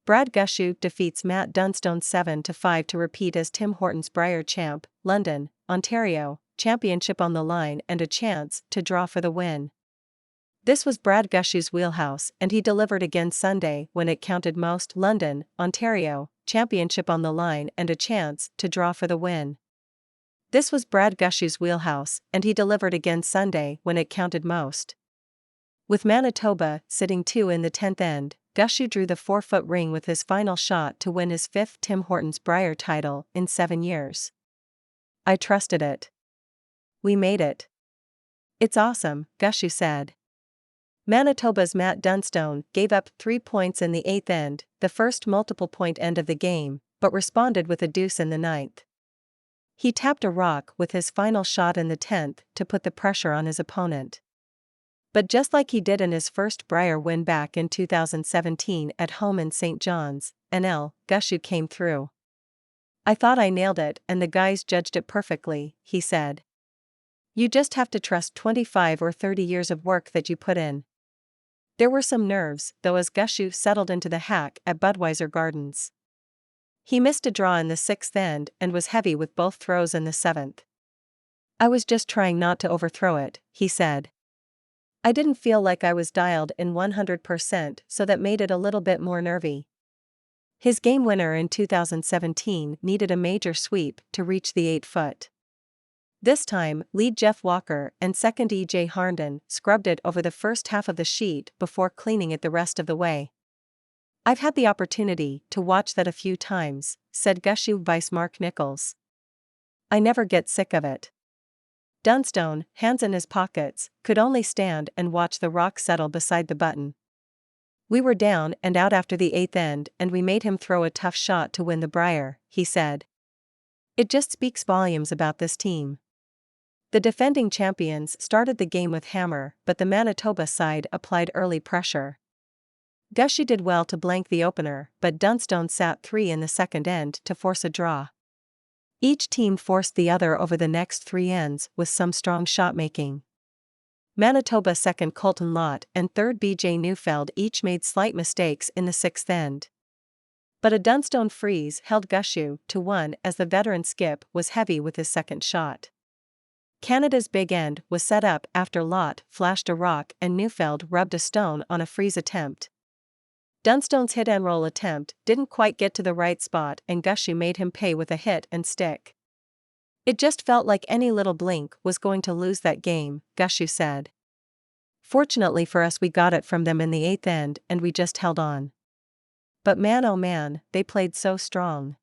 Brad Gushue defeats Matt Dunstone 7-5 to repeat as Tim Hortons Brier champ, London, Ontario, championship on the line and a chance to draw for the win. This was Brad Gushue's wheelhouse and he delivered again Sunday when it counted most. London, Ontario, championship on the line and a chance to draw for the win. This was Brad Gushue's wheelhouse and he delivered again Sunday when it counted most. With Manitoba sitting 2 in the 10th end, Gushue drew the 4-foot ring with his final shot to win his 5th Tim Hortons Brier title in 7 years. "I trusted it. We made it. It's awesome," Gushue said. Manitoba's Matt Dunstone gave up 3 points in the 8th end, the first multiple-point end of the game, but responded with a deuce in the 9th. He tapped a rock with his final shot in the 10th to put the pressure on his opponent. But just like he did in his first Brier win back in 2017 at home in St. John's, NL, Gushue came through. "I thought I nailed it and the guys judged it perfectly," he said. "You just have to trust 25 or 30 years of work that you put in." There were some nerves, though, as Gushue settled into the hack at Budweiser Gardens. He missed a draw in the 6th end and was heavy with both throws in the 7th. "I was just trying not to overthrow it," he said. "I didn't feel like I was dialed in 100%, so that made it a little bit more nervy." His game winner in 2017 needed a major sweep to reach the 8-foot. This time, lead Jeff Walker and second E.J. Harnden scrubbed it over the first half of the sheet before cleaning it the rest of the way. "I've had the opportunity to watch that a few times," said Gushue vice Mark Nichols. "I never get sick of it." Dunstone, hands in his pockets, could only stand and watch the rock settle beside the button. "We were down and out after the 8th end and we made him throw a tough shot to win the Brier," he said. "It just speaks volumes about this team." The defending champions started the game with hammer, but the Manitoba side applied early pressure. Gushue did well to blank the opener, but Dunstone sat 3 in the 2nd end to force a draw. Each team forced the other over the next 3 ends with some strong shot-making. Manitoba second Colton Lott and third B.J. Neufeld each made slight mistakes in the 6th end. But a Dunstone freeze held Gushue to 1 as the veteran skip was heavy with his second shot. Canada's big end was set up after Lott flashed a rock and Neufeld rubbed a stone on a freeze attempt. Dunstone's hit-and-roll attempt didn't quite get to the right spot and Gushue made him pay with a hit and stick. "It just felt like any little blink was going to lose that game," Gushue said. "Fortunately for us we got it from them in the 8th end and we just held on. But man oh man, they played so strong."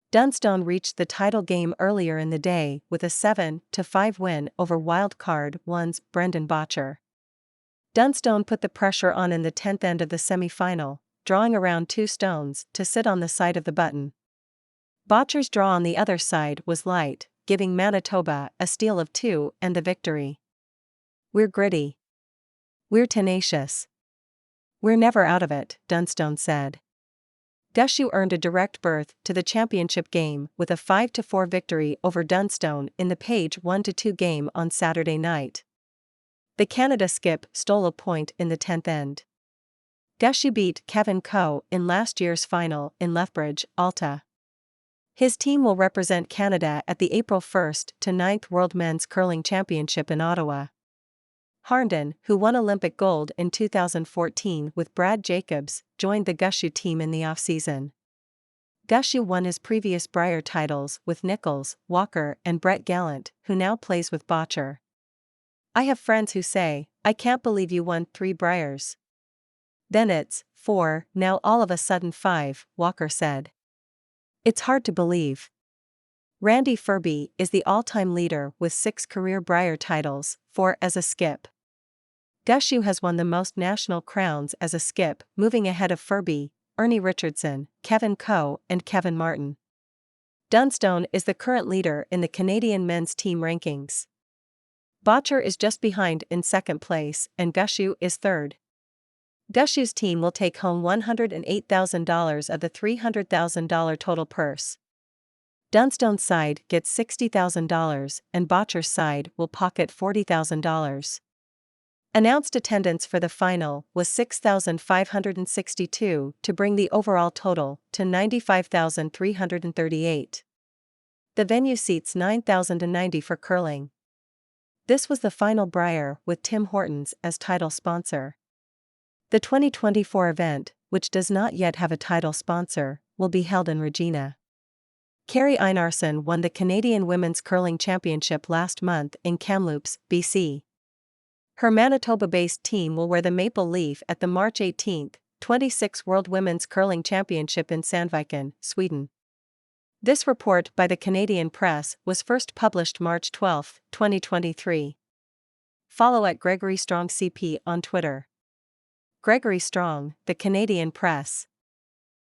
Dunstone reached the title game earlier in the day with a 7-5 win over Wild Card 1's Brendan Bottcher. Dunstone put the pressure on in the 10th end of the semi-final, drawing around 2 stones to sit on the side of the button. Bottcher's draw on the other side was light, giving Manitoba a steal of 2 and the victory. "We're gritty. We're tenacious. We're never out of it," Dunstone said. Gushue earned a direct berth to the championship game with a 5-4 victory over Dunstone in the Page 1-2 game on Saturday night. The Canada skip stole a point in the 10th end. Gushue beat Kevin Coe in last year's final in Lethbridge, Alta. His team will represent Canada at the April 1 to 9th World Men's Curling Championship in Ottawa. Harnden, who won Olympic gold in 2014 with Brad Jacobs, joined the Gushue team in the offseason. Gushue won his previous Brier titles with Nichols, Walker and Brett Gallant, who now plays with Bottcher. "I have friends who say, 'I can't believe you won 3 Briers. Then it's 4, now all of a sudden 5, Walker said. "It's hard to believe." Randy Ferbey is the all-time leader with 6 career Brier titles, 4 as a skip. Gushue has won the most national crowns as a skip, moving ahead of Ferbey, Ernie Richardson, Kevin Coe and Kevin Martin. Dunstone is the current leader in the Canadian men's team rankings. Bottcher is just behind in 2nd place and Gushue is 3rd. Gushue's team will take home $108,000 of the $300,000 total purse. Dunstone's side gets $60,000 and Bottcher's side will pocket $40,000. Announced attendance for the final was 6,562 to bring the overall total to 95,338. The venue seats 9,090 for curling. This was the final Brier with Tim Hortons as title sponsor. The 2024 event, which does not yet have a title sponsor, will be held in Regina. Carrie Einarsson won the Canadian Women's Curling Championship last month in Kamloops, BC. Her Manitoba-based team will wear the maple leaf at the March 18, 26 World Women's Curling Championship in Sandviken, Sweden. This report by the Canadian Press was first published March 12, 2023. Follow at Gregory Strong CP on Twitter. Gregory Strong, the Canadian Press.